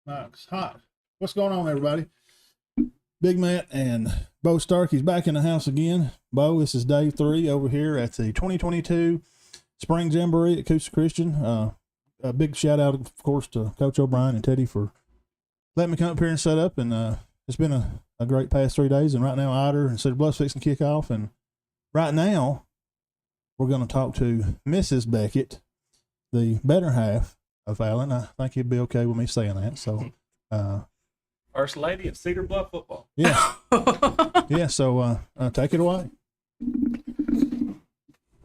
Mike's hot. What's going on, everybody? Big Matt and Bo Starky's back in the house again. Bo, this is day 3 over here at the 2022 Spring Jamboree at Coosa Christian. A big shout out, of course, to Coach O'Brien and Teddy for letting me come up here and set up. And it's been a great past 3 days. And right now, Ider and Cedar Bluff fixing to kick off. And right now, we're going to talk to Mrs. Beckett, the better half of Alan. I think he'd be okay with me saying that. So, First lady of Cedar Bluff football. Yeah. Yeah. So, take it away.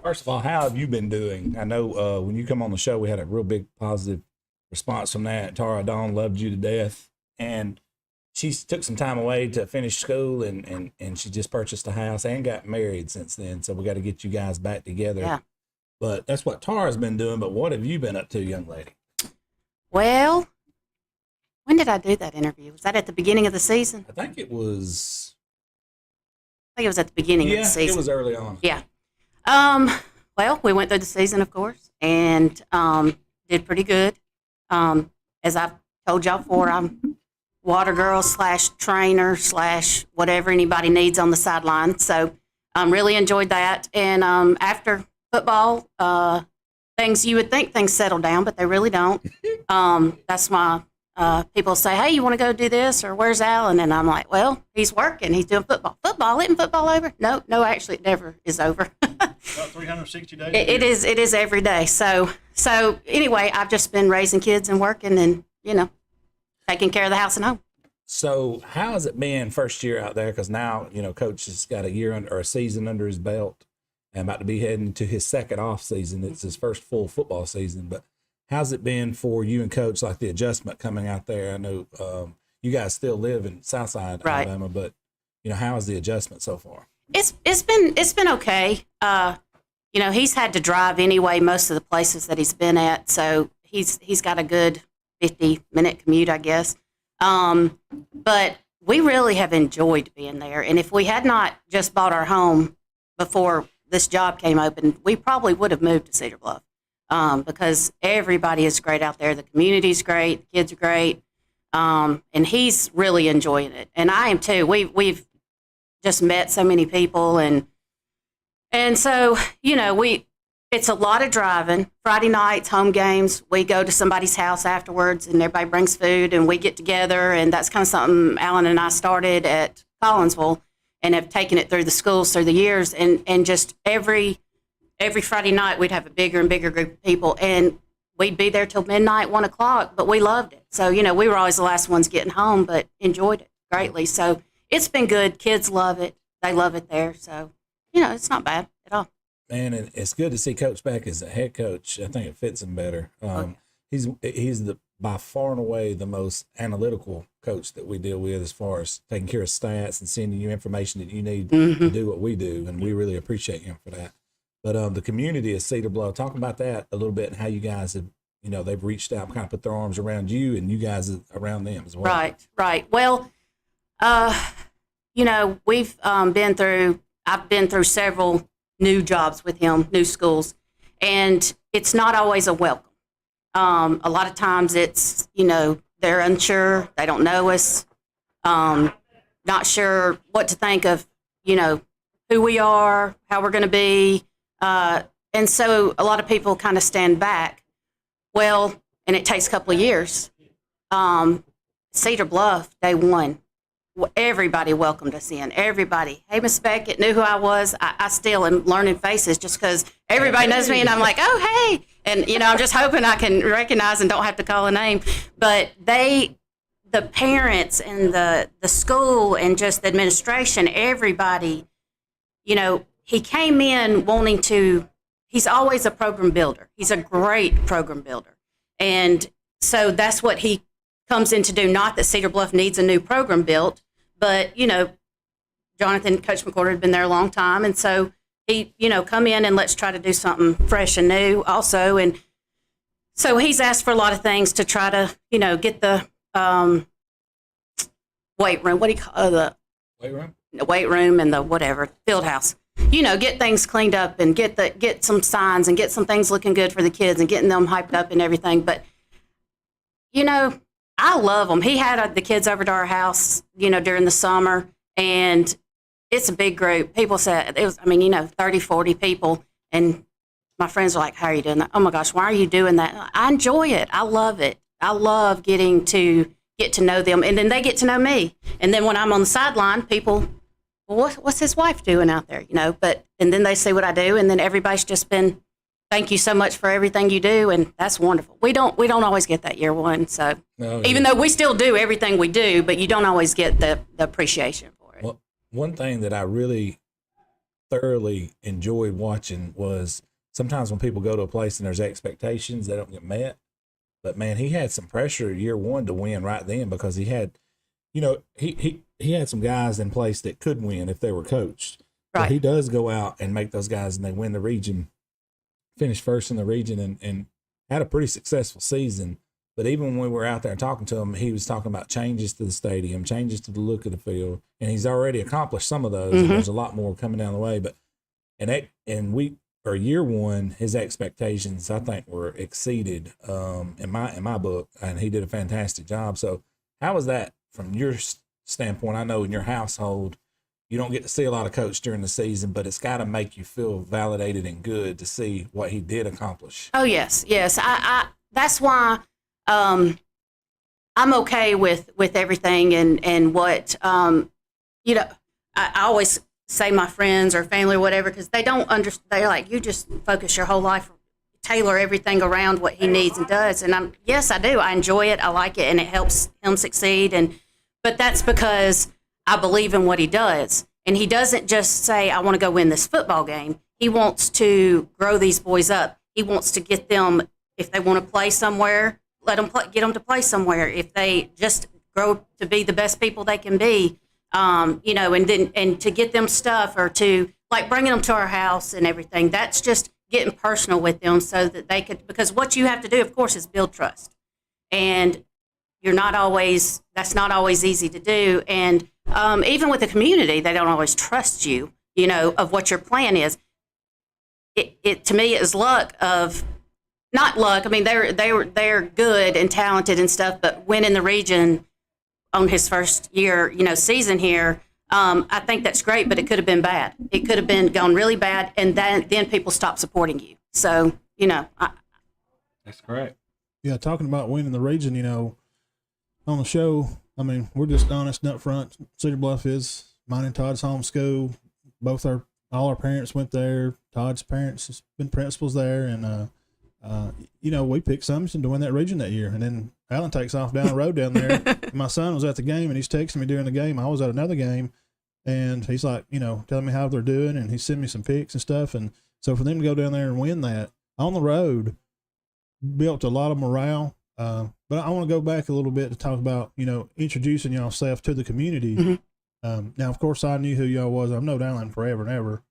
First of all, how have you been doing? I know when you come on the show, we had a real big positive response from that. Tara Dawn loved you to death. And she took some time away to finish school and she just purchased a house and got married since then. So we got to get you guys back together. Yeah. But that's what Tara's been doing. But what have you been up to, young lady? Well, when did I do that interview? Was that at the beginning of the season? I think it was. I think it was at the beginning of the season. Yeah, it was early on. Yeah. Well, we went through the season, of course, and did pretty good. As I've told y'all before, I'm water girl / trainer / whatever anybody needs on the sideline. So really enjoyed that. And after football, you would think things settle down, but they really don't. That's my people say, hey, you want to go do this, or where's Alan? And I'm like, well, he's working. He's doing football. Football? Isn't football over? No, actually, it never is over. About 360 days. It is every day. So anyway, I've just been raising kids and working and, taking care of the house and home. So how has it been first year out there? Because now, Coach has got a season under his belt and about to be heading to his second off season. It's his first full football season. But how's it been for you and Coach, like the adjustment coming out there? I know you guys still live in Southside, right, Alabama, but, how is the adjustment so far? It's been okay. He's had to drive anyway most of the places that he's been at, so he's got a good 50-minute commute, I guess. But we really have enjoyed being there, and if we had not just bought our home before this job came open, we probably would have moved to Cedar Bluff because everybody is great out there. The community's great, the kids are great, and he's really enjoying it, and I am too. We've just met so many people, and so it's a lot of driving. Friday nights, home games, we go to somebody's house afterwards, and everybody brings food, and we get together, and that's kind of something Alan and I started at Collinsville and have taken it through the schools through the years, and just every Friday night we'd have a bigger and bigger group of people, and we'd be there till midnight, 1 o'clock, but we loved it. So, we were always the last ones getting home, but enjoyed it greatly. So it's been good. Kids love it. They love it there. So, it's not bad at all. Man, and it's good to see Coach back as a head coach. I think it fits him better. He's by far and away the most analytical coach that we deal with as far as taking care of stats and sending you information that you need to do what we do, and we really appreciate him for that. But the community of Cedar Bluff, talk about that a little bit and how you guys have, they've reached out and kind of put their arms around you and you guys around them as well. Right. Well, I've been through several new jobs with him, new schools, and it's not always a welcome. A lot of times it's, they're unsure, they don't know us, not sure what to think of, who we are, how we're going to be. And so a lot of people kind of stand back. Well, and it takes a couple of years. Cedar Bluff, day one, everybody welcomed us in. Everybody. Hey, Miss Beckett knew who I was. I still am learning faces just because everybody knows me, and I'm like, oh, hey. And, I'm just hoping I can recognize and don't have to call a name. But the parents and the school and just the administration, everybody, he came in wanting to, he's always a program builder. He's a great program builder. And so that's what he comes in to do. Not that Cedar Bluff needs a new program built, but, Jonathan, Coach McCorder had been there a long time. And so he, come in and let's try to do something fresh and new also. And so he's asked for a lot of things to try to, get the weight room. What do you call the weight room? The weight room and the whatever, field house. Get things cleaned up and get some signs and get some things looking good for the kids and getting them hyped up and everything. But, I love them. He had the kids over to our house, during the summer, and it's a big group. People said it was, 30, 40 people. And my friends are like, how are you doing that? Oh my gosh, why are you doing that? I enjoy it. I love it. I love getting to get to know them. And then they get to know me. And then when I'm on the sideline, people, well, what's his wife doing out there? And then they see what I do. And then everybody's just been, thank you so much for everything you do. And that's wonderful. We don't always get that year one. So even though we still do everything we do, but you don't always get the appreciation for it. Well, one thing that I really thoroughly enjoyed watching was sometimes when people go to a place and there's expectations, they don't get met. But man, he had some pressure year one to win right then because he had, he had some guys in place that could win if they were coached. Right. But he does go out and make those guys and they win the region, finish first in the region and had a pretty successful season. But even when we were out there talking to him, he was talking about changes to the stadium, changes to the look of the field, and he's already accomplished some of those. Mm-hmm. And there's a lot more coming down the way. But year one, his expectations I think were exceeded in my book, and he did a fantastic job. So how was that from your standpoint? I know in your household you don't get to see a lot of coach during the season, but it's got to make you feel validated and good to see what he did accomplish. Oh yes. I that's why I'm okay with everything and what I always say my friends or family or whatever, because they don't understand. They're like, you just focus your whole life, tailor everything around what he needs and does. And yes, I do. I enjoy it. I like it, and it helps him succeed. But that's because I believe in what he does. And he doesn't just say, I want to go win this football game. He wants to grow these boys up. He wants to get them, if they want to play somewhere, let them get them to play somewhere. If they just grow to be the best people they can be, and to get them stuff or to like bringing them to our house and everything. That's just getting personal with them so that they could, because what you have to do, of course, is build trust. And that's not always easy to do. And even with the community, they don't always trust you, of what your plan is. It to me is not luck. I mean, they're good and talented and stuff, but winning the region on his first year, season here, I think that's great, but it could have been bad. It could have been gone really bad, and then people stop supporting you. So, That's correct. Yeah, talking about winning the region, on the show, we're just honest and up front. Cedar Bluff is mine and Todd's home school. All our parents went there. Todd's parents has been principals there, and we picked Summerson to win that region that year. And then Alan takes off down the road down there. My son was at the game, and he's texting me during the game. I was at another game, and he's like, telling me how they're doing, and he's sending me some pics and stuff. And so for them to go down there and win that on the road built a lot of morale. But I want to go back a little bit to talk about, introducing yourself to the community. Mm-hmm. Now, of course, I knew who y'all was. I've known Alan forever and ever.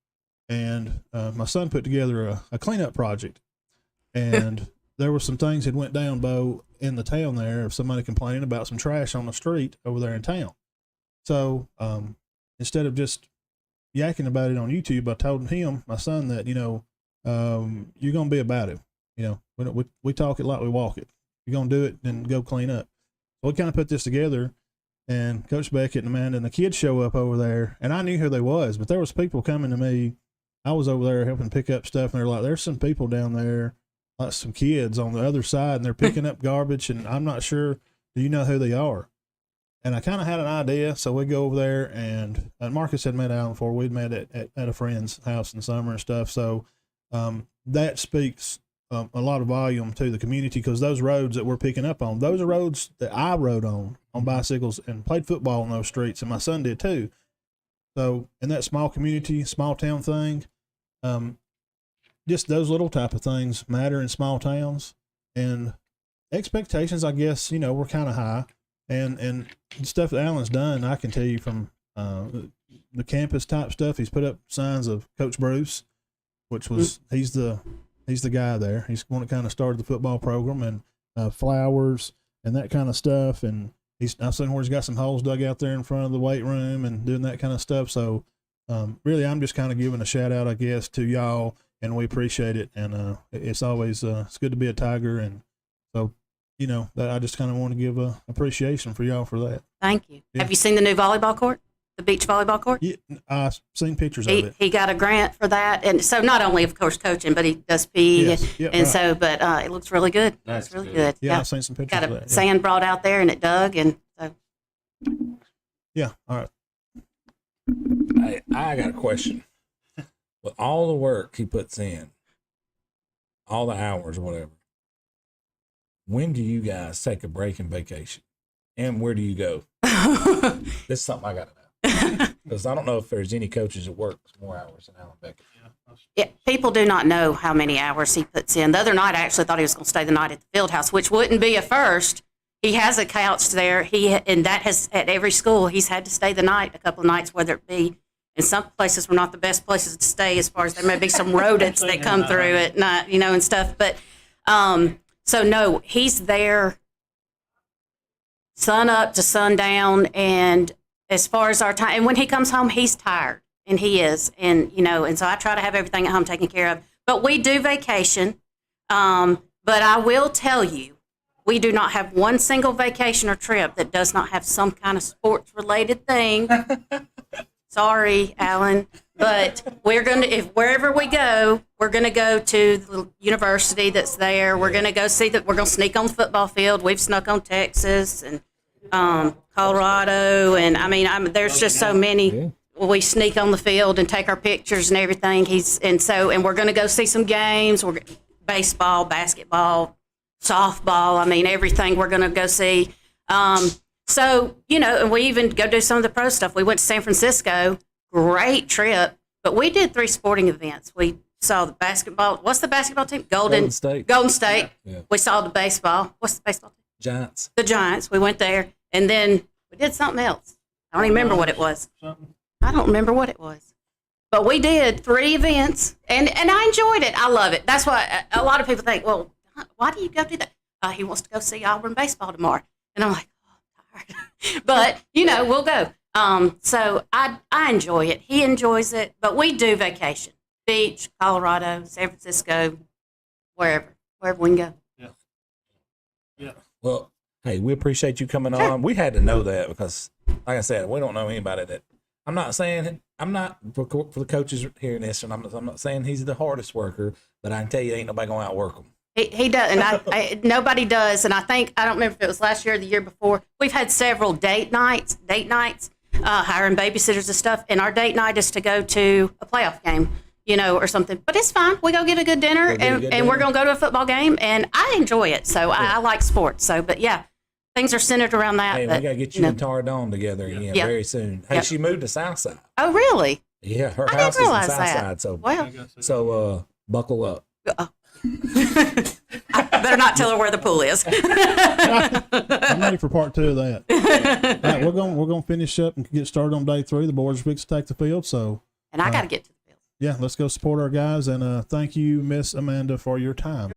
And my son put together a cleanup project. And there were some things that went down, Bo, in the town there of somebody complaining about some trash on the street over there in town. So instead of just yakking about it on YouTube, I told him, my son, that, you're going to be about it. We talk it like we walk it. You're going to do it, then go clean up. So we kind of put this together, and Coach Beckett and Amanda and the kids show up over there, and I knew who they was, but there was people coming to me. I was over there helping pick up stuff, and they're like, there's some people down there, like some kids on the other side, and they're picking up garbage, and I'm not sure, do you know who they are? And I kind of had an idea, so we go over there, and Marcus had met Alan before. We'd met at a friend's house in the summer and stuff, so that speaks a lot of volume to the community, because those roads that we're picking up on, those are roads that I rode on bicycles and played football on those streets, and my son did too. So in that small community, small town thing, just those little type of things matter in small towns, and expectations, I guess, were kind of high, and stuff that Alan's done, I can tell you from the campus type stuff. He's put up signs of Coach Bruce, which was, he's the guy there. He's the one that kind of started the football program, and flowers and that kind of stuff. And I've seen where he's got some holes dug out there in front of the weight room and doing that kind of stuff. So really, I'm just kind of giving a shout out, I guess, to y'all, and we appreciate it. And it's always it's good to be a Tiger. And so, you know, that I just kind of want to give a appreciation for y'all for that. Thank you. Yeah. Have you seen the new volleyball court? The beach volleyball court? Yeah, I've seen pictures of it. He got a grant for that. And so not only, of course, coaching, but he does PE. Yes. Yeah, and right. so, but it looks really good. That's It's really good. good. Yeah, I've seen some pictures Got of a that. Yeah. sand brought out there and it dug. And so, Yeah. All right. I got a question. With all the work he puts in, all the hours or whatever, when do you guys take a break and vacation? And where do you go? This is something I got to know. Because I don't know if there's any coaches that work more hours than Alan Beckett. yeah, people do not know how many hours he puts in. The other night, I actually thought he was going to stay the night at the field house, which wouldn't be a first. He has a couch there. And that has, at every school, he's had to stay the night a couple of nights, whether it be in some places were not the best places to stay, as far as there may be some rodents that come through at night, you know, and stuff. But so no, he's there sun up to sundown. And as far as our time, and when he comes home, he's tired, and he is, and you know, and so I try to have everything at home taken care of. But we do vacation. But I will tell you, we do not have one single vacation or trip that does not have some kind of sports related thing. Sorry, Alan, but we're going to, if wherever we go, we're going to go to the university that's there. We're going to go see that. We're going to sneak on the football field. We've snuck on Texas and Colorado, and I mean, there's just so many. Yeah. We sneak on the field and take our pictures and everything. And we're going to go see some games. We're baseball, basketball, softball. I mean, everything we're going to go see. So, you know, and we even go do some of the pro stuff. We went to San Francisco, great trip, but we did 3 sporting events. We saw the basketball. What's the basketball team? Golden State. Yeah. We saw the baseball. What's the baseball team? Giants. The Giants. We went there, and then we did something else. I don't even remember what it was. I don't remember what it was. But we did 3 events, and I enjoyed it. I love it. That's why a lot of people think, well, why do you go do that? He wants to go see Auburn baseball tomorrow. And I'm like, but you know, we'll go. So I enjoy it. He enjoys it. But we do vacation: beach, Colorado, San Francisco, wherever we can go. Yeah. Well, hey, we appreciate you coming on. We had to know that because, like I said, we don't know anybody that. I'm not saying for the coaches hearing this, and I'm not saying he's the hardest worker, but I can tell you, ain't nobody gonna outwork him. He does, and nobody does. And I don't remember if it was last year or the year before. We've had several date nights, hiring babysitters and stuff. And our date night is to go to a playoff game, you know, or something. But it's fine. We go get a good dinner, and we're going to go to a football game. And I enjoy it. So I like sports. So, but yeah, things are centered around that. Hey, but, we got to get you and Tara Dawn together again very soon. Hey, she moved to Southside. Oh, really? Yeah, her I house didn't is in realize that. Southside. So, Well, buckle up. I better not tell her where the pool is. I'm ready for part 2 of that. All right, we're gonna finish up and get started on day 3. The boys are fixing to take the field, so And I got to get to the field. yeah, let's go support our guys. And thank you, Miss Amanda, for your time.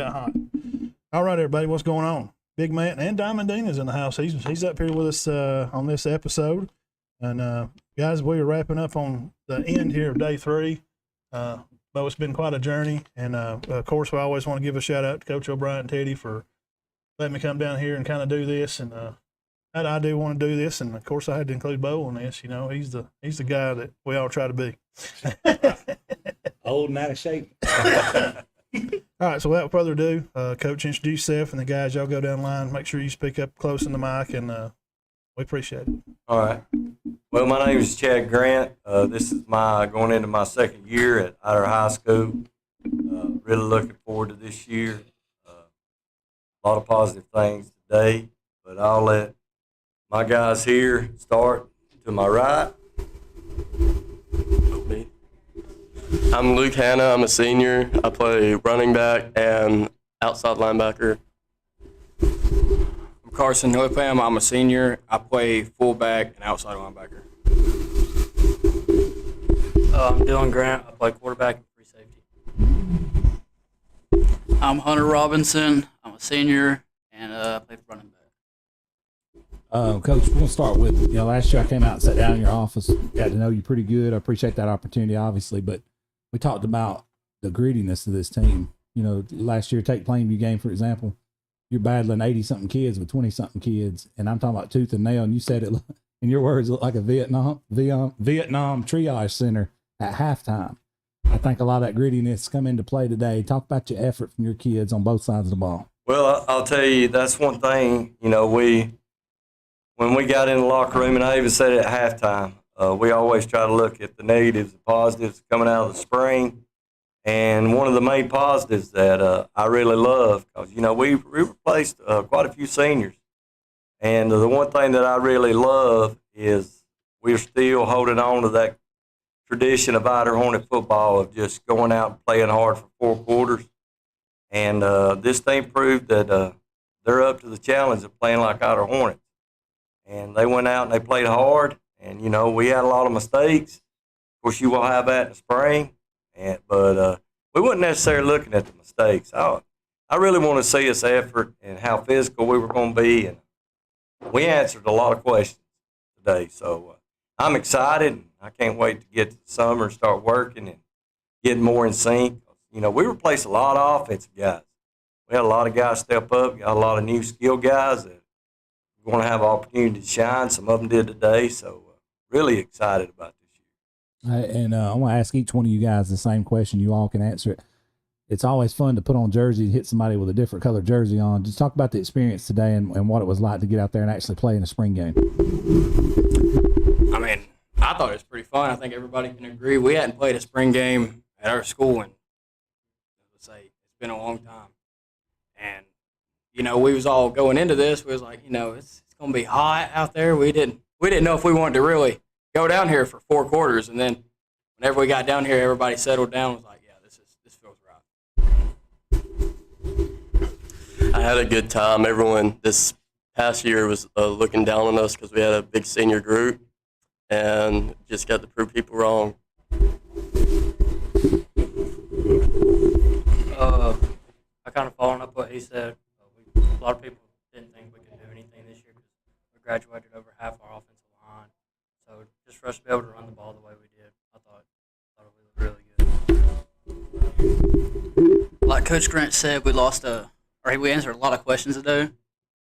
All right, everybody, what's going on? Big Man and Diamond Dean is in the house. He's up here with us on this episode. And guys, we are wrapping up on the end here of day 3. But it's been quite a journey. And of course, we always want to give a shout out to Coach O'Brien and Teddy for letting me come down here and kind of do this. And I do want to do this. And of course, I had to include Bo on this. You know, he's the guy that we all try to be. Old and out of shape. All right, so without further ado, Coach, introduce yourself, and the guys, y'all go down the line. Make sure you speak up close in the mic, and we appreciate it. All right. Well, my name is Chad Grant. This is going into my 2nd year at Ider High School. Really looking forward to this year. A lot of positive things today, but I'll let my guys here start to my right. I'm Luke Hanna. I'm a senior. I play running back and outside linebacker. I'm Carson Hoypam. I'm a senior. I play fullback and outside linebacker. I'm Dylan Grant. I play quarterback and free safety. I'm Hunter Robinson. I'm a senior and I play running back. Coach, we're going to start with, last year I came out and sat down in your office, got to know you pretty good. I appreciate that opportunity, obviously, but we talked about the grittiness of this team. You know, last year, take Plainview game, for example. You're battling 80-something kids with 20-something kids, and I'm talking about tooth and nail, and you said it, in your words, looked like a Vietnam triage center at halftime. I think a lot of that grittiness come into play today. Talk about your effort from your kids on both sides of the ball. Well, I'll tell you, that's one thing, you know, when we got in the locker room, and I even said it at halftime, we always try to look at the negatives and positives coming out of the spring. And one of the main positives that I really love, because, you know, we replaced quite a few seniors. And the one thing that I really love is we're still holding on to that tradition of Ider Hornet football of just going out and playing hard for 4 quarters. And this thing proved that they're up to the challenge of playing like Ider Hornets. And they went out and they played hard. And, you know, we had a lot of mistakes. Of course, you will have that in the spring. But we weren't necessarily looking at the mistakes. I really want to see us effort and how physical we were going to be. And we answered a lot of questions today. So I'm excited. And I can't wait to get to the summer and start working and getting more in sync. You know, we replaced a lot of offensive guys. We had a lot of guys step up, got a lot of new skill guys that are going to have an opportunity to shine. Some of them did today. So really excited about this year. And I want to ask each one of you guys the same question. You all can answer it. It's always fun to put on jersey and hit somebody with a different colored jersey on. Just talk about the experience today and what it was like to get out there and actually play in a spring game. I mean, I thought it was pretty fun. I think everybody can agree. We hadn't played a spring game at our school in, let's say, it's been a long time. And, you know, we was all going into this. We was like, you know, it's going to be hot out there. We didn't know if we wanted to really go down here for 4 quarters. And then whenever we got down here, everybody settled down and was like, yeah, this feels right. I had a good time. Everyone this past year was looking down on us because we had a big senior group and just got to prove people wrong. I kind of following up what he said. A lot of people didn't think we could do anything this year because we graduated over half our offensive line. So just for us to be able to run the ball the way we did, I thought it was really good. Like Coach Grant said, we answered a lot of questions today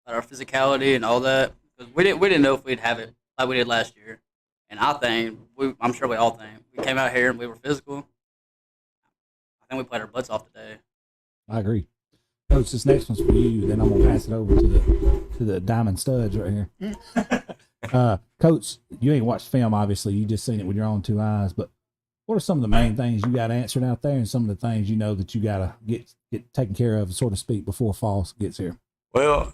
about our physicality and all that. Because we didn't know if we'd have it like we did last year. And I'm sure we all think, we came out here and we were physical. I think we played our butts off today. I agree. Coach, this next one's for you. Then I'm gonna pass it over to the Diamond Studs right here. Coach, you ain't watched film, obviously. You just seen it with your own 2 eyes. But what are some of the main things you got answered out there, and some of the things you know that you gotta get taken care of, so to speak, before fall gets here? Well,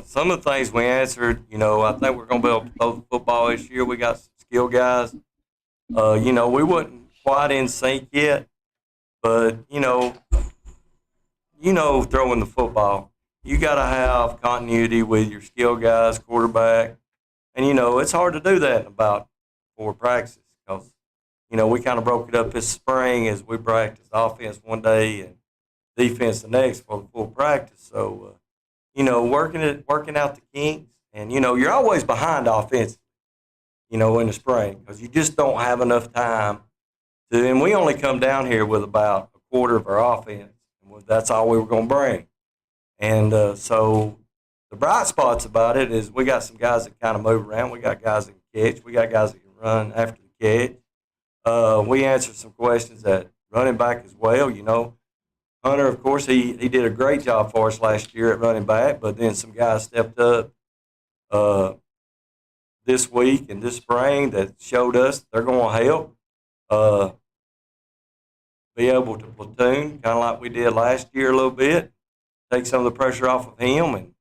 some of the things we answered, you know, I think we're going to be able to throw the football this year. We got some skill guys. You know, we wasn't quite in sync yet, but, you know, throwing the football, you got to have continuity with your skill guys, quarterback. And, you know, it's hard to do that in about 4 practices because, you know, we kind of broke it up this spring as we practiced offense one day and defense the next for the full practice. So, you know, working out the kinks. And, you know, you're always behind offense, you know, in the spring because you just don't have enough time to. And we only come down here with about a quarter of our offense. And that's all we were going to bring. And so the bright spots about it is we got some guys that kind of move around. We got guys that can catch. We got guys that can run after the catch. We answered some questions at running back as well, you know. Hunter, of course, he did a great job for us last year at running back, but then some guys stepped up this week and this spring that showed us they're going to help be able to platoon, kind of like we did last year a little bit, take some of the pressure off of him. And,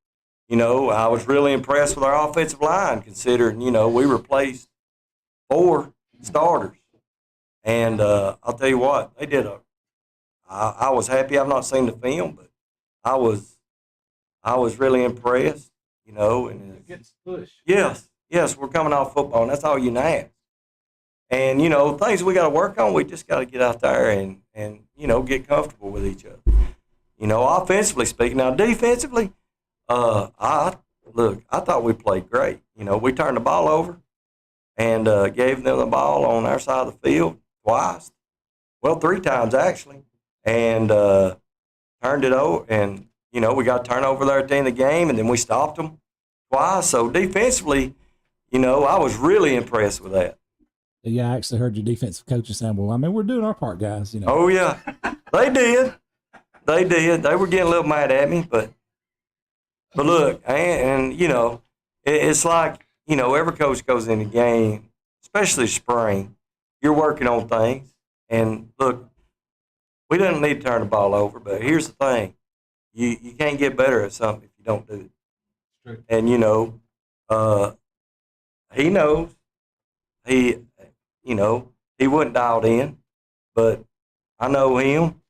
you know, I was really impressed with our offensive line considering, you know, we replaced 4 starters. And I'll tell you what, they did I was happy. I've not seen the film, but I was really impressed, you know. And It gets pushed. yes, we're coming off football, and that's all you can ask. And, you know, things we got to work on, we just got to get out there and, you know, get comfortable with each other. You know, offensively speaking. Now, defensively, I thought we played great. You know, we turned the ball over and gave them the ball on our side of the field twice. Well, 3 times, actually. And turned turned it over, and we got a turnover there at the end of the game, and then we stopped them twice. So defensively, I was really impressed with that. Yeah, I actually heard your defensive coaches saying, "Well, I mean, we're doing our part, guys." Oh yeah, they did. They did. They were getting a little mad at me, but look, and it's like every coach goes in the game, especially spring. You're working on things, and look, we don't need to turn the ball over. But here's the thing: you can't get better at something if you don't do it. True. And he knows he wasn't dialed in, but I know him,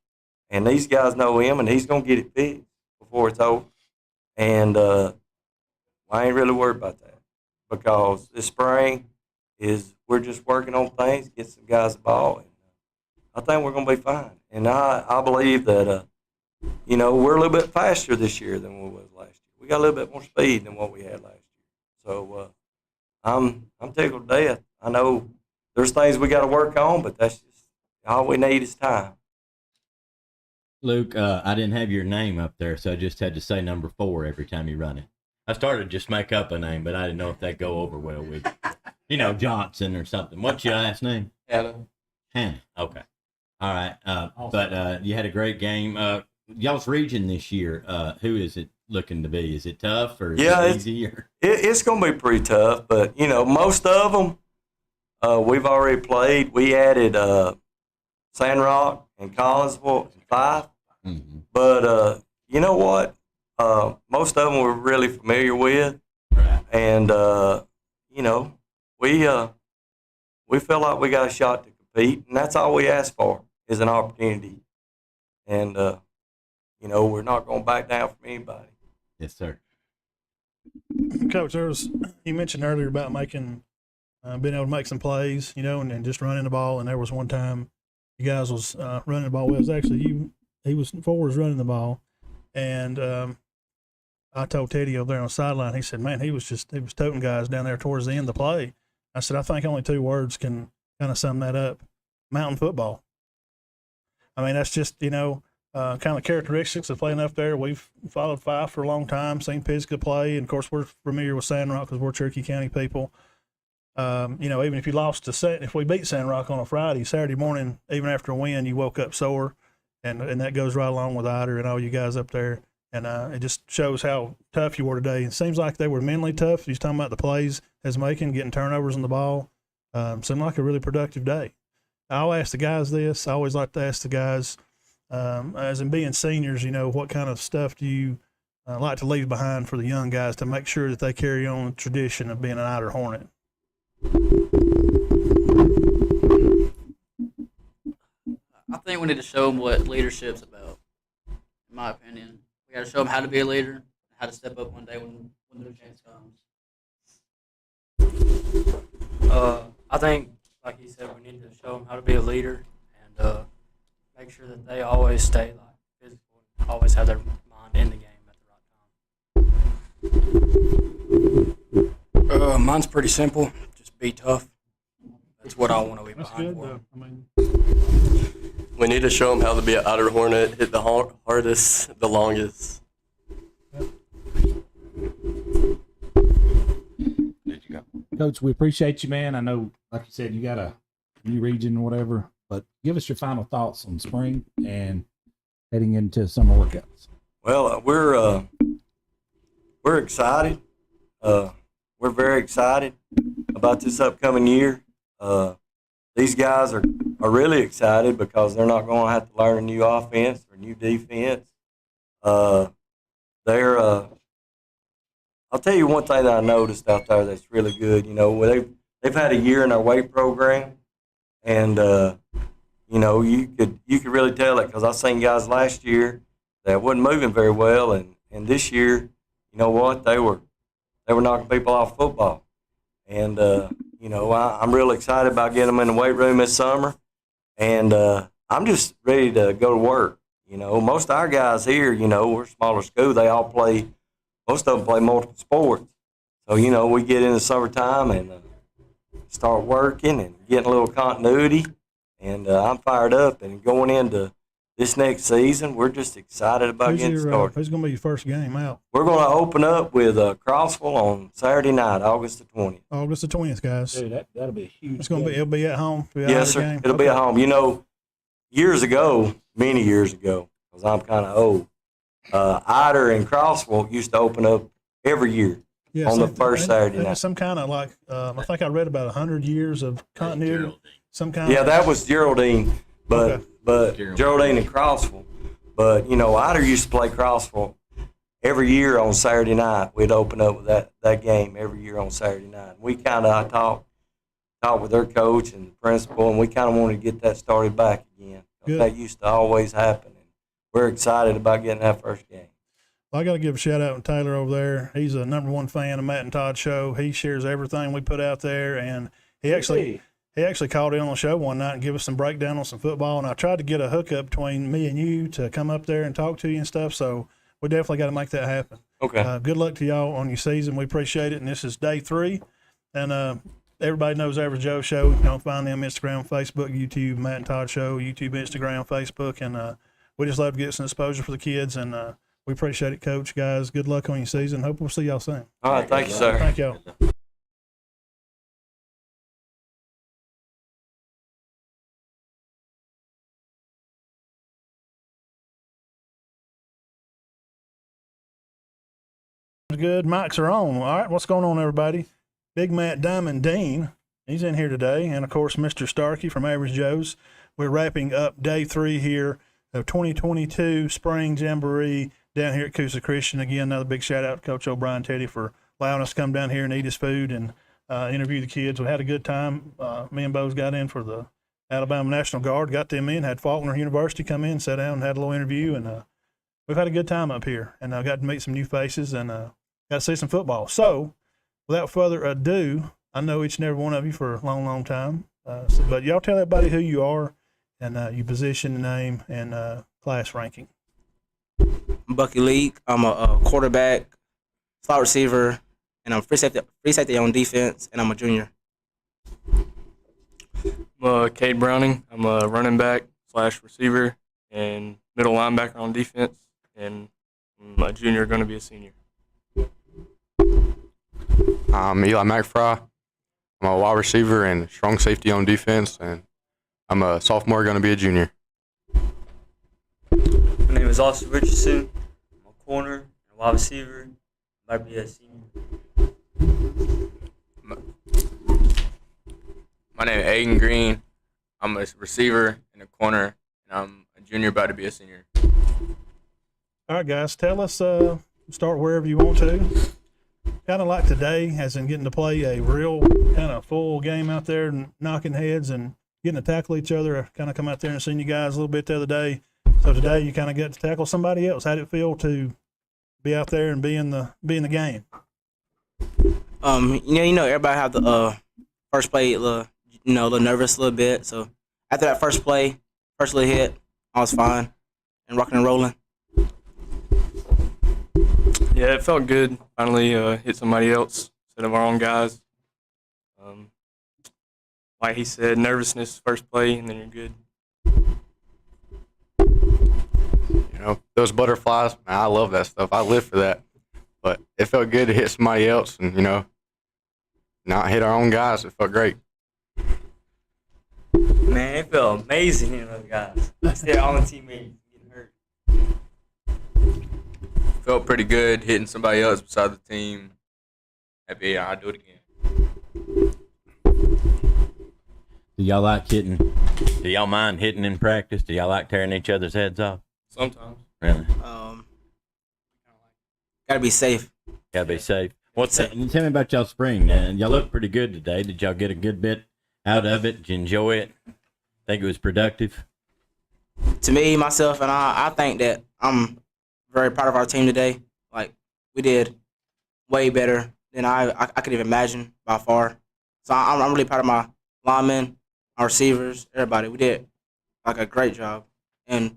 and these guys know him, and he's gonna get it fixed before it's over. And I ain't really worried about that because this spring we're just working on things, get some guys the ball, and I think we're gonna be fine. And I believe that we're a little bit faster this year than we was last year. We got a little bit more speed than what we had last year. So I'm tickled to death. I know there's things we got to work on, but that's just all we need is time. Luke, I didn't have your name up there, so I just had to say number 4 every time you run it. I started to just make up a name, but I didn't know if that'd go over well with, Johnson or something. What's your last name? Hannah. Hannah. Okay. All right. But you had a great game. Y'all's region this year, who is it looking to be? Is it tough or is it easy? It's going to be pretty tough, but, most of them we've already played. We added Sandrock and Collinsville and Fife. Mm-hmm. But you know what? Most of them we're really familiar with. Right. And, we feel like we got a shot to compete, and that's all we ask for is an opportunity. And, we're not going to back down from anybody. Yes, sir. Coach, you mentioned earlier about being able to make some plays, and just running the ball. And there was one time you guys was running the ball. Well, it was actually he was forwards running the ball, and I told Teddy over there on the sideline. He said, "Man, he was toting guys down there towards the end of the play." I said, "I think only 2 words can kind of sum that up: mountain football." I mean, that's just kind of the characteristics of playing up there. We've followed Fife for a long time, seen Pisgah play, and of course we're familiar with Sandrock because we're Cherokee County people. Even if you if we beat Sandrock on a Friday, Saturday morning, even after a win, you woke up sore, and that goes right along with Ider and all you guys up there. And it just shows how tough you were today. It seems like they were mentally tough. He's talking about the plays as making, getting turnovers on the ball. Seemed like a really productive day. I'll ask the guys this. I always like to ask the guys, as in being seniors, what kind of stuff do you like to leave behind for the young guys to make sure that they carry on the tradition of being an Ider Hornet? I think we need to show them what leadership's about, in my opinion. We got to show them how to be a leader, how to step up one day when their chance comes. I think, like he said, we need to show them how to be a leader and make sure that they always stay physical and always have their mind in the game at the right time. Mine's pretty simple. Just be tough. That's what I want to leave behind for them. We need to show them how to be an Ider Hornet, hit the hardest, the longest. There you go. Coach, we appreciate you, man. I know, like you said, you got a new region, whatever, but give us your final thoughts on spring and heading into summer workouts. Well, we're excited. We're very excited about this upcoming year. These guys are really excited because they're not going to have to learn a new offense or new defense. I'll tell you one thing that I noticed out there that's really good. They've had a year in our weight program, and you could really tell it because I seen guys last year that wasn't moving very well, and this year, you know what, they were knocking people off football, and I'm real excited about getting them in the weight room this summer, and I'm just ready to go to work. Most of our guys here, we're a smaller school. They all play. Most of them play multiple sports. So, we get in the summertime and start working and getting a little continuity. And I'm fired up and going into this next season. We're just excited about getting started. Who's going to be your first game out? We're going to open up with Crossville on Saturday night, August the 20th. August the 20th, guys. Dude, that'll be a huge. It's going to be. It'll be at home. Yes, sir. Game. It'll be at home. You know, many years ago, because I'm kind of old, Ider and Crossville used to open up every year on the first Saturday night. Some kind of like, I think I read about 100 years of continuity. Some kind. Yeah, that was Geraldine, but Geraldine and Crossville. But you know, Ider used to play Crossville every year on Saturday night. We'd open up with that game every year on Saturday night. We kind of talked with their coach and the principal, and we kind of wanted to get that started back again. That used to always happen, and we're excited about getting that first game. Well, I got to give a shout out to Taylor over there. He's a #1 fan of Matt and Todd's show. He shares everything we put out there, and he actually called in on the show one night and give us some breakdown on some football. And I tried to get a hookup between me and you to come up there and talk to you and stuff. So we definitely got to make that happen. Okay. Good luck to y'all on your season. We appreciate it. And this is day 3, and everybody knows Average Joe Show. You can find them Instagram, Facebook, YouTube, Matt and Todd Show, YouTube, Instagram, Facebook, and we just love to get some exposure for the kids, and we appreciate it, Coach. Guys, good luck on your season. Hope we'll see y'all soon. All right, thank you, sir. Thank y'all. Good. Mics are on. All right, what's going on, everybody? Big Matt Diamond Dean, he's in here today, and of course, Mr. Starky from Average Joe's. We're wrapping up day 3 here of 2022 Spring Jamboree down here at Coosa Christian. Again, another big shout out to Coach O'Brien Teddy for allowing us to come down here and eat his food and interview the kids. We had a good time. Me and Bo's got in for the Alabama National Guard, got them in, had Faulkner University come in, sat down and had a little interview, and we've had a good time up here, and I got to meet some new faces and got to see some football. So, without further ado, I know each and every one of you for a long, long time. But y'all tell everybody who you are and your position, name, and class ranking. I'm Bucky Leak. I'm a quarterback, slot receiver, and I'm free safety on defense, and I'm a junior. I'm Cade Browning. I'm a running back / receiver and middle linebacker on defense, and I'm a junior, going to be a senior. I'm Eli McFry. I'm a wide receiver and strong safety on defense, and I'm a sophomore, going to be a junior. My name is Austin Richardson. I'm a corner and a wide receiver. I might be a senior. My name is Aiden Green. I'm a receiver and a corner, and I'm a junior, about to be a senior. All right, guys, tell us, start wherever you want to. Kind of like today, as in getting to play a real kind of full game out there and knocking heads and getting to tackle each other. I kind of come out there and seen you guys a little bit the other day. So today you kind of get to tackle somebody else. How did it feel to be out there and be in the game? Everybody have the first play, a little nervous a little bit. So after that first play, first little hit, I was fine and rocking and rolling. Yeah, it felt good. Finally hit somebody else instead of our own guys. Like he said, nervousness first play, and then you're good. You know, those butterflies, man, I love that stuff. I live for that. But it felt good to hit somebody else and, not hit our own guys. It felt great. Man, it felt amazing hitting those guys. I see all the teammates getting hurt. Felt pretty good hitting somebody else beside the team. Happy I'll do it again. Do y'all like hitting? Do y'all mind hitting in practice? Do y'all like tearing each other's heads off? Sometimes. Really? Gotta be safe. Gotta be safe. Tell me about y'all spring, man. Y'all look pretty good today. Did y'all get a good bit out of it? Did you enjoy it? Think it was productive? To me, myself, and I think that I'm very proud of our team today. Like, we did way better than I could even imagine by far. So I'm really proud of my linemen, our receivers, everybody. We did like a great job. And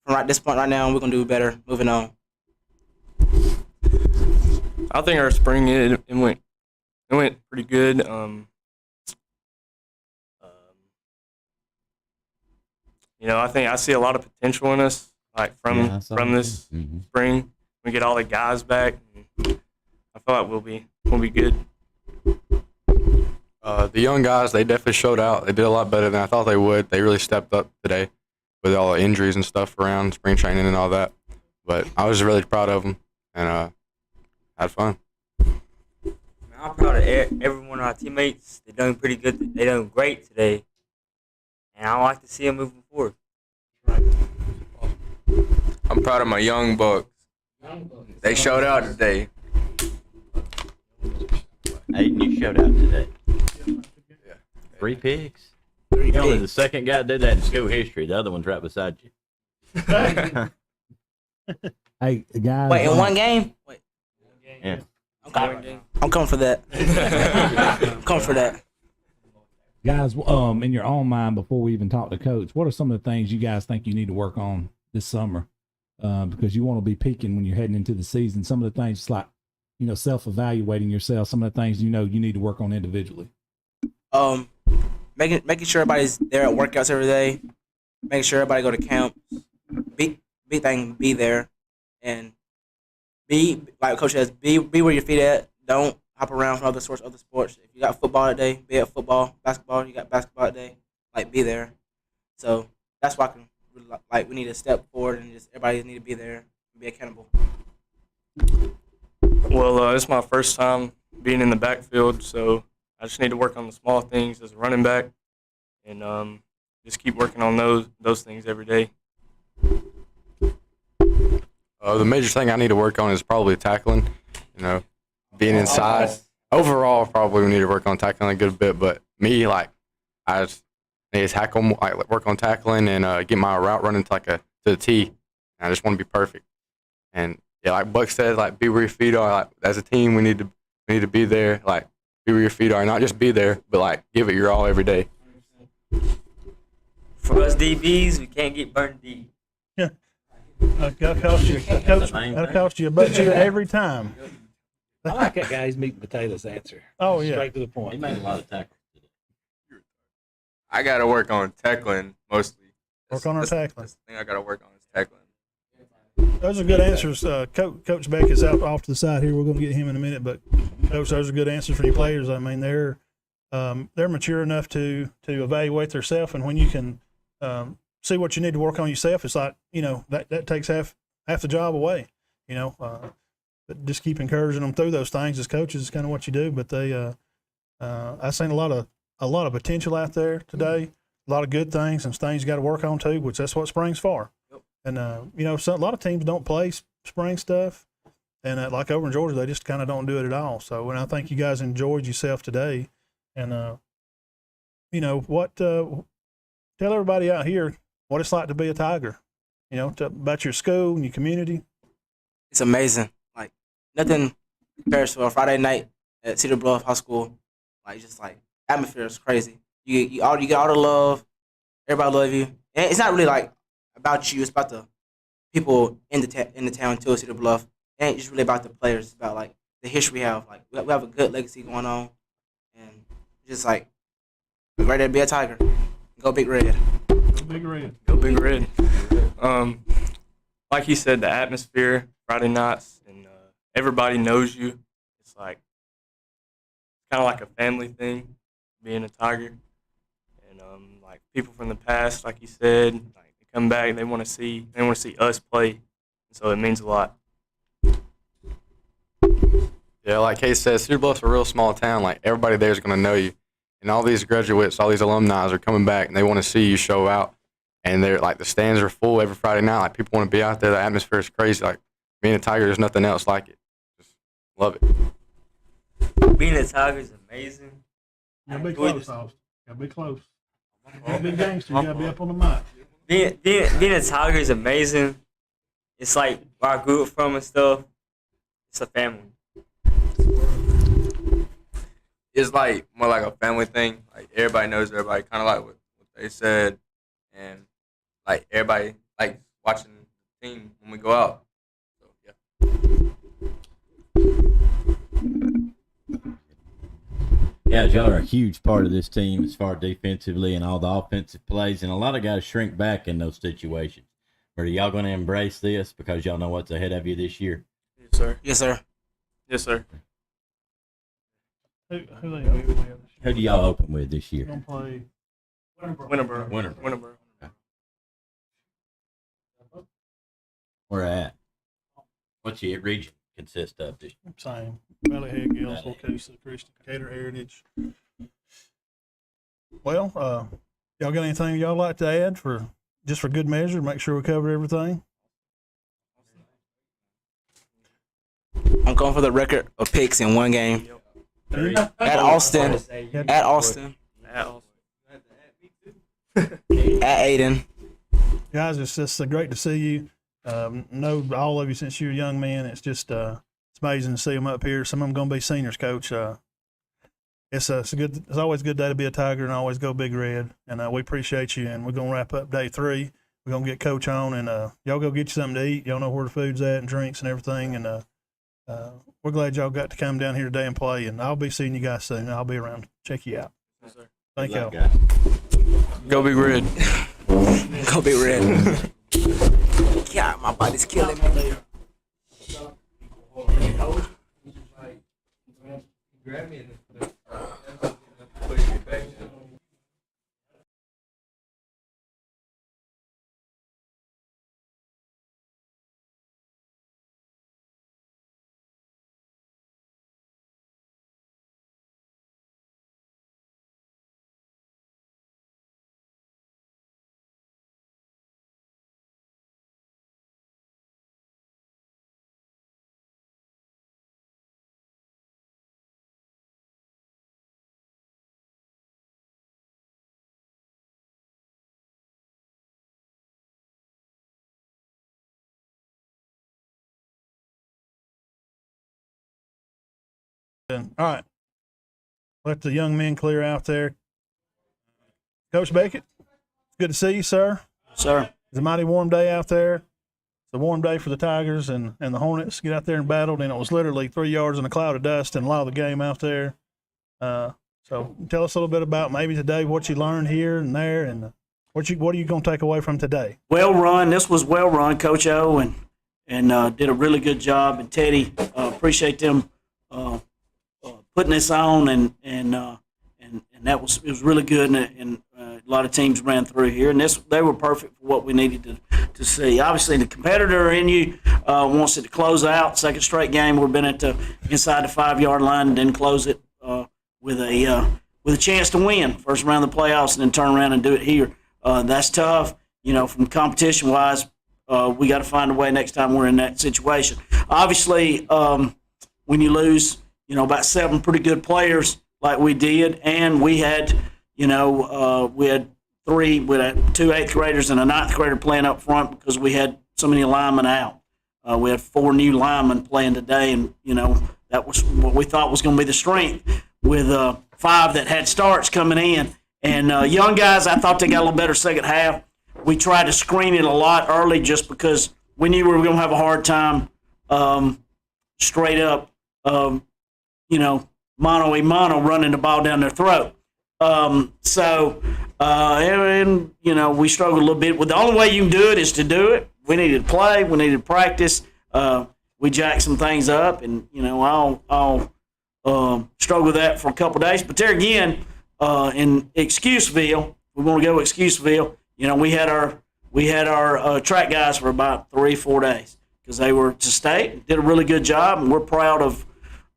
from this point right now, we're going to do better moving on. I think our spring, it went pretty good. I think I see a lot of potential in us, like Yeah, from this spring. We get all the guys back. And I feel like we'll be good. The young guys, they definitely showed out. They did a lot better than I thought they would. They really stepped up today with all the injuries and stuff around spring training and all that. But I was really proud of them and had fun. I'm proud of every one of our teammates. They're doing pretty good. They're doing great today. And I like to see them moving forward. I'm proud of my young bucks. They showed out today. Aiden, you showed out today. 3 picks. You're only the second guy that did that in school history. The other one's right beside you. Hey, guys. Wait, in one game? Wait. Yeah. I'm coming for that. I'm coming for that. Guys, in your own mind, before we even talk to coach, what are some of the things you guys think you need to work on this summer? Because you want to be peaking when you're heading into the season. Some of the things, just like, self-evaluating yourself, some of the things you need to work on individually. Making sure everybody's there at workouts every day. Making sure everybody go to camps. Be there, and be like Coach says. Be where your feet at. Don't hop around from other sports. If you got football today, be at football. Basketball, you got basketball today. Like, be there. So that's why we need to step forward and just everybody need to be there and be accountable. Well, it's my first time being in the backfield, so I just need to work on the small things as a running back, and just keep working on those things every day. The major thing I need to work on is probably tackling. Being inside. Overall, probably we need to work on tackling a good bit. But me, I just need to tackle, work on tackling and get my route running to the T. And I just want to be perfect. And yeah, like Buck said, be where your feet are. As a team, we need to be there. Be where your feet are, not just be there, but give it your all every day. For us DBs, we can't get burned deep. Yeah. That'll cost you a butt cheer every time. I like that guy's meat and potatoes answer. Oh, yeah. Straight to the point. He made a lot of tackles today. I got to work on tackling mostly. Work on our tackling. That's the thing I got to work on is tackling. Those are good answers. Coach Beck is out off to the side here. We're going to get him in a minute, but Coach, those are good answers for your players. I mean, they're mature enough to evaluate themselves, and when you can see what you need to work on yourself, it's like that takes half the job away. But just keep encouraging them through those things as coaches is kind of what you do. But I've seen a lot of potential out there today, a lot of good things and things you got to work on too, which that's what spring's for. Yep. And a lot of teams don't play spring stuff, and like over in Georgia, they just kind of don't do it at all. So, and I think you guys enjoyed yourself today, and tell everybody out here what it's like to be a Tiger. About your school and your community. It's amazing. Nothing compares to a Friday night at Cedar Bluff High School. Atmosphere is crazy. You get all the love. Everybody love you. And it's not really about you. It's about the people in the town too, Cedar Bluff. It ain't just really about the players. It's about the history we have. We have a good legacy going on, and just ready to be a Tiger. Go Big Red. Go Big Red. Go Big Red. Like he said, the atmosphere Friday nights, and everybody knows you. It's kind of like a family thing, being a Tiger. And people from the past, like you said, they come back, they want to see us play, and so it means a lot. Yeah, like Case says, Cedar Bluff's a real small town. Everybody there is going to know you. And all these graduates, all these alumni are coming back, and they want to see you show out. And they're the stands are full every Friday night. People want to be out there. The atmosphere is crazy. Being a Tiger, there's nothing else like it. Just love it. Being a Tiger is amazing. You gotta be close, Austin. You gotta be close. You be gangster. You gotta be up on the mic. Being a Tiger is amazing. It's where I grew up from and stuff. It's a family. It's more like a family thing. Everybody knows everybody, kind of what they said, and everybody watching the team when we go out. So yeah. Guys, y'all are a huge part of this team as far defensively and all the offensive plays, and a lot of guys shrink back in those situations. Are y'all going to embrace this because y'all know what's ahead of you this year? Yes, sir. Yes, sir. Yes, sir. Who they open with? Who do y'all open with this year? Gonna play Winterboro. Where at? What's your region consist of this year? same. Valley Head, Gillsville, Coosa, Christian, Cater Heritage. Well, y'all got anything y'all like to add for just for good measure? Make sure we covered everything. I'm going for the record of picks in one game. At Austin. At Austin. At Aiden. Guys, it's just great to see you. Know all of you since you're a young man. It's just it's amazing to see them up here. Some of them going to be seniors, Coach. It's always a good day to be a Tiger and always go Big Red. And we appreciate you. And we're going to wrap up day 3. We're going to get Coach on, and y'all go get you something to eat. Y'all know where the food's at and drinks and everything. And we're glad y'all got to come down here today and play. And I'll be seeing you guys soon. I'll be around. Check you out. Yes, sir. Thank y'all. Go Big Red. Go Big Red. God, my body's killing me. All right. Let the young men clear out there. Coach Beckett, it's good to see you, sir. Sir. It's a mighty warm day out there. It's a warm day for the Tigers and the Hornets. Get out there and battled, and it was literally 3 yards in a cloud of dust and a lot of the game out there. So tell us a little bit about maybe today what you learned here and there, and what are you going to take away from today? Well run. This was well run, Coach O, and did a really good job. And Teddy, appreciate them putting this on, and that was really good. And a lot of teams ran through here, and they were perfect for what we needed to see. Obviously, the competitor in you wants it to close out. Second straight game, we've been inside the 5-yard line and didn't close it with a chance to win first round of the playoffs, and then turn around and do it here. That's tough. From competition wise, we got to find a way next time we're in that situation. Obviously, when you lose, about 7 pretty good players like we did, and we had, we had 2 8th graders and a 9th grader playing up front because we had so many linemen out. We had 4 new linemen playing today, and that was what we thought was going to be the strength with 5 that had starts coming in. And young guys, I thought they got a little better second half. We tried to screen it a lot early just because we knew we were going to have a hard time straight up, mano a mano running the ball down their throat. We struggled a little bit. The only way you can do it is to do it. We needed to play. We needed to practice. We jacked some things up, and I'll struggle with that for a couple of days. But there again, in Excuseville, we want to go to Excuseville. We had our track guys for about 3-4 days because they were to state, did a really good job, and we're proud of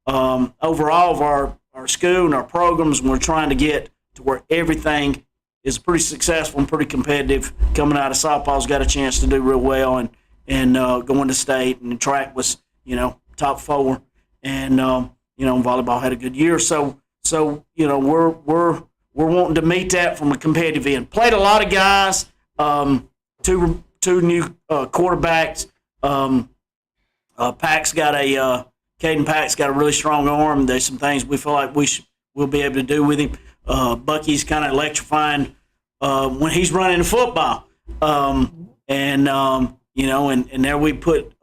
overall of our school and our programs, and we're trying to get to where everything is pretty successful and pretty competitive. Coming out of softball's got a chance to do real well, and going to state, and the track was top 4, and volleyball had a good year. So we're wanting to meet that from a competitive end. Played a lot of guys, 2 new quarterbacks. Caden Pack's got a really strong arm. There's some things we feel like we'll be able to do with him. Bucky's kind of electrifying when he's running the football. And there we put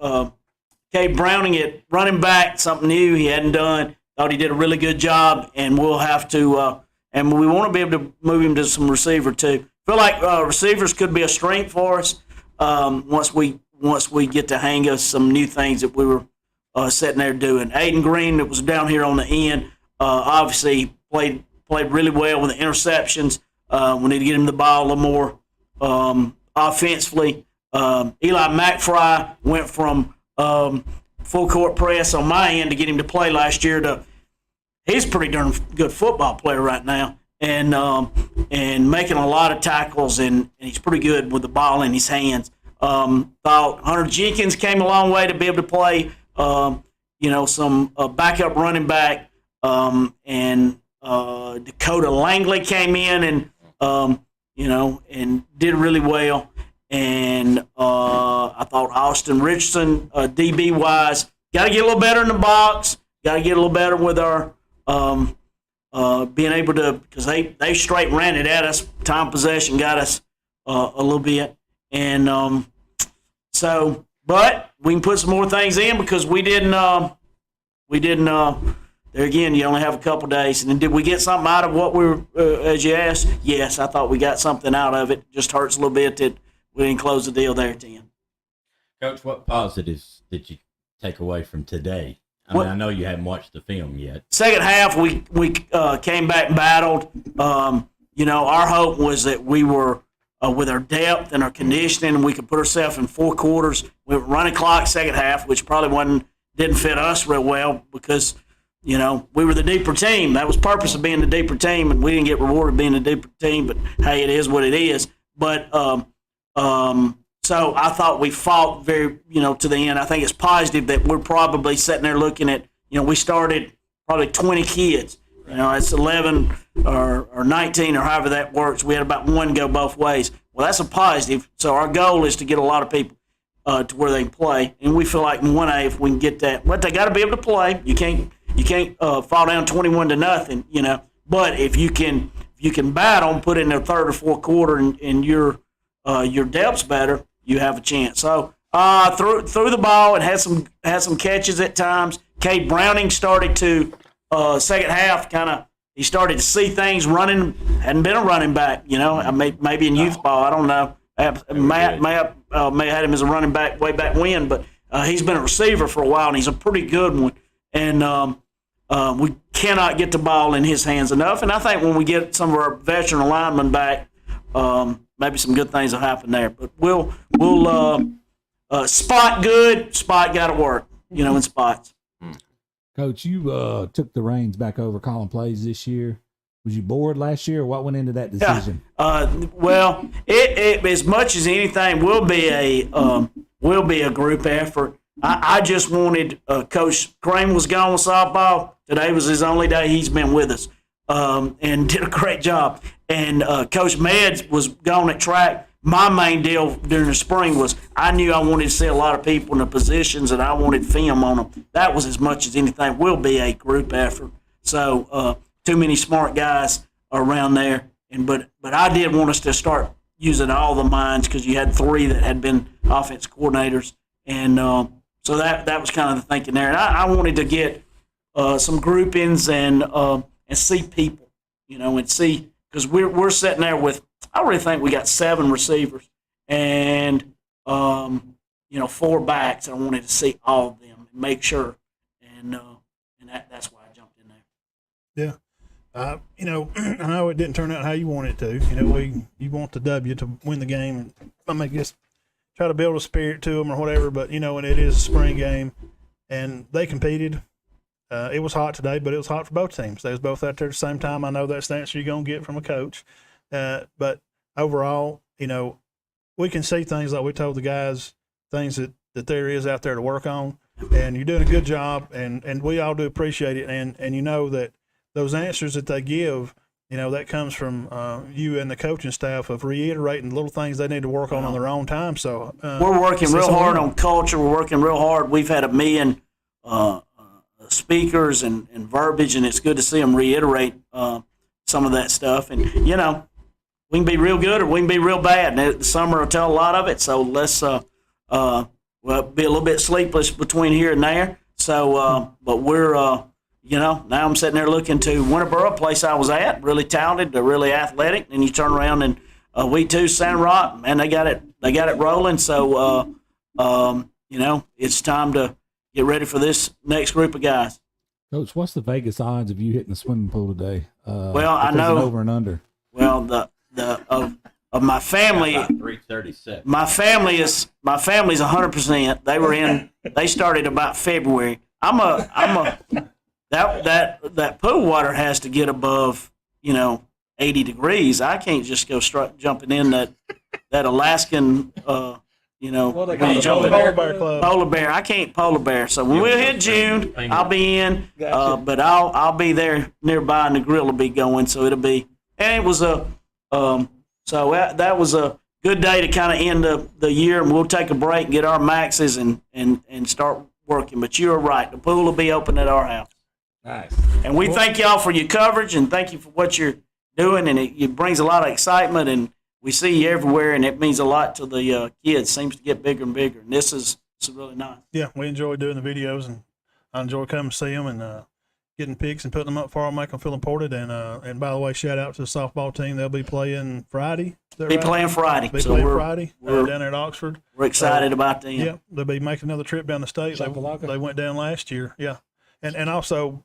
Cade Browning at running back, something new he hadn't done. thought he did a really good job, and we'll have to and we want to be able to move him to some receiver too. Feel like receivers could be a strength for us once we get the hang of some new things that we were sitting there doing. Aiden Green, that was down here on the end, obviously played really well with the interceptions. We need to get him the ball a little more offensively. Eli McFry went from full court press on my end to get him to play last year to he's a pretty darn good football player right now, and making a lot of tackles, and he's pretty good with the ball in his hands. Thought Hunter Jenkins came a long way to be able to play, some backup running back, and Dakota Langley came in and and did really well. And I thought Austin Richardson, DB wise, got to get a little better in the box. Got to get a little better with our being able to, because they straight ran it at us. Time possession got us a little bit, and but we can put some more things in because we didn't. There again, you only have a couple days, and then did we get something out of what we were, as you asked? Yes, I thought we got something out of it. Just hurts a little bit that we didn't close the deal there at the end. Coach, what positives did you take away from today? I know you haven't watched the film yet. Second half, we came back and battled. Our hope was that we were, with our depth and our conditioning, we could put ourselves in 4 quarters. We were running clock second half, which probably didn't fit us real well because, we were the deeper team. That was the purpose of being the deeper team, and we didn't get rewarded being the deeper team, but, hey, it is what it is. But so I thought we fought very, to the end. I think it's positive that we're probably sitting there looking at, we started probably 20 kids. It's 11 or 19 or however that works. We had about 1 go both ways. Well, that's a positive. So our goal is to get a lot of people to where they can play. And we feel like in 1A, if we can get that, but they got to be able to play. You can't fall down 21-0, But if you can battle, put in their third or fourth quarter, and your depth's better, you have a chance. So threw the ball and had some catches at times. Cade Browning started to second half he started to see things running. Hadn't been a running back, maybe in youth ball. I don't know. Matt may have had him as a running back way back when, but he's been a receiver for a while, and he's a pretty good one. And we cannot get the ball in his hands enough. And I think when we get some of our veteran linemen back, maybe some good things will happen there. But we'll spot good, spot got to work, in spots. Coach, you took the reins back over calling plays this year. Was you bored last year, or what went into that decision? Well, it as much as anything will be a group effort. I just wanted Coach Crane was gone with softball. Today was his only day he's been with us, and did a great job. And Coach Meds was gone at track. My main deal during the spring was I knew I wanted to see a lot of people in the positions, and I wanted film on them. That was as much as anything will be a group effort. So too many smart guys around there, but I did want us to start using all the minds because you had 3 that had been offense coordinators, and so that was kind of the thinking there. And I wanted to get some groupings and see people, and see because we're sitting there with. I really think we got 7 receivers and 4 backs. I wanted to see all of them and make sure, and that's why I jumped in there. Yeah, I know it didn't turn out how you want it to. You want the W to win the game, and I guess try to build a spirit to them or whatever. But and it is a spring game, and they competed. It was hot today, but it was hot for both teams. They was both out there at the same time. I know that's the answer you're gonna get from a coach. But overall, we can see things like we told the guys, things that there is out there to work on, and you're doing a good job, and we all do appreciate it. And that those answers that they give, that comes from you and the coaching staff of reiterating the little things they need to work on their own time. So we're working real hard on culture. We're working real hard. We've had 1 million speakers and verbiage, and it's good to see them reiterate some of that stuff. And we can be real good or we can be real bad. And the summer will tell a lot of it. So let's be a little bit sleepless between here and there. So, but we're now I'm sitting there looking to Winterboro, place I was at, really talented, they're really athletic, and you turn around and week 2 Sand Rock, man, they got it rolling. So it's time to get ready for this next group of guys. Coach, what's the Vegas odds of you hitting the swimming pool today? Well, I know over and under. Well, of my family, 336. my family's 100%. They started about February. That pool water has to get above 80 degrees. I can't just go jumping in that Alaskan Polar Bear Club. Polar bear. I can't polar bear. So when we hit June, I'll be in. But I'll be there nearby, and the grill will be going. So it'll be. And it was that was a good day to kind of end the year, and we'll take a break and get our maxes and start working. But you are right. The pool will be open at our house. Nice. And we thank y'all for your coverage, and thank you for what you're doing. And it brings a lot of excitement, and we see you everywhere, and it means a lot to the kids. Seems to get bigger and bigger, and this is really nice. Yeah, we enjoy doing the videos, and I enjoy coming to see them and getting pics and putting them up for them, make them feel important. And by the way, shout out to the softball team. They'll be playing Friday. Playing Friday. Be So playing we're Friday down there at Oxford. We're excited about them. Yeah, they'll be making another trip down the state. They went down last year. Yeah, and also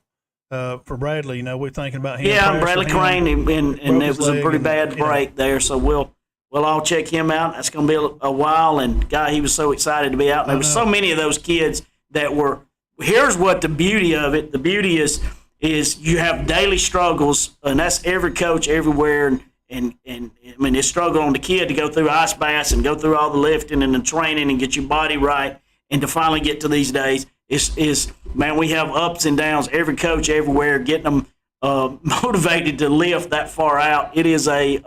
for Bradley, we're thinking about him. Yeah, Bradley Crane, and it was a pretty bad break there. So we'll all check him out. That's going to be a while. And God, he was so excited to be out. And there was so many of those kids that were. Here's what the beauty of it. The beauty is you have daily struggles, and that's every coach everywhere. And I mean, it's struggle on the kid to go through ice baths and go through all the lifting and the training and get your body right, and to finally get to these days is man, we have ups and downs. Every coach everywhere getting them motivated to lift that far out. It is and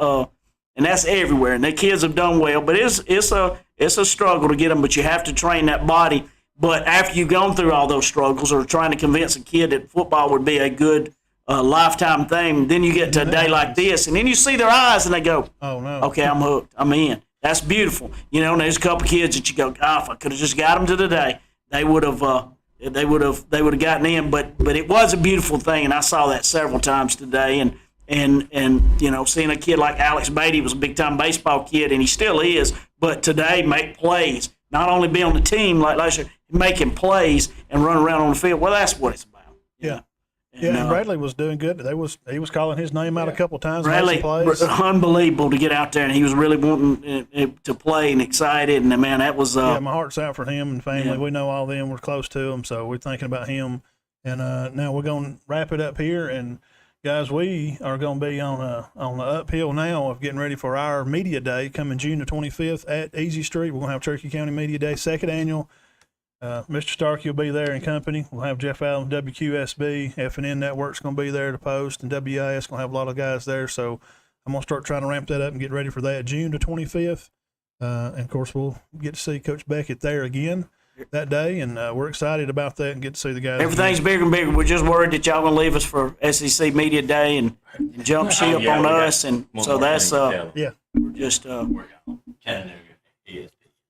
that's everywhere. And the kids have done well, but it's a struggle to get them. But you have to train that body. But after you've gone through all those struggles, or trying to convince a kid that football would be a good lifetime thing, then you get to a day like this, and then you see their eyes, and they go, "Oh no, okay, I'm hooked. I'm in." That's beautiful, And there's a couple kids that you go, "God, if I could have just got them to today, they would have gotten in." But it was a beautiful thing, and I saw that several times today, and seeing a kid like Alex Beatty was a big time baseball kid, and he still is, but today make plays, not only be on the team like last year, making plays and run around on the field. Well, that's what it's about. Yeah. And Bradley was doing good. He was calling his name out a couple of times. Bradley, unbelievable to get out there, and he was really wanting to play and excited. And man, that was my heart's out for him and family. Yeah. We know all of them. We're close to them, so we're thinking about him. And now we're going to wrap it up here. And guys, we are going to be on the uphill now of getting ready for our media day coming June the 25th at Easy Street. We're going to have Cherokee County Media Day, second annual. Mr. Starky will be there in company. We'll have Jeff Allen, WQSB, FNN Network's going to be there to post, and WIS going to have a lot of guys there. So I'm going to start trying to ramp that up and get ready for that June the 25th. And of course, we'll get to see Coach Beckett there again that day, and we're excited about that and get to see the guys. Everything's bigger and bigger. We're just worried that y'all going to leave us for SEC Media Day and jump ship on us, and so that's we're just. Chattanooga.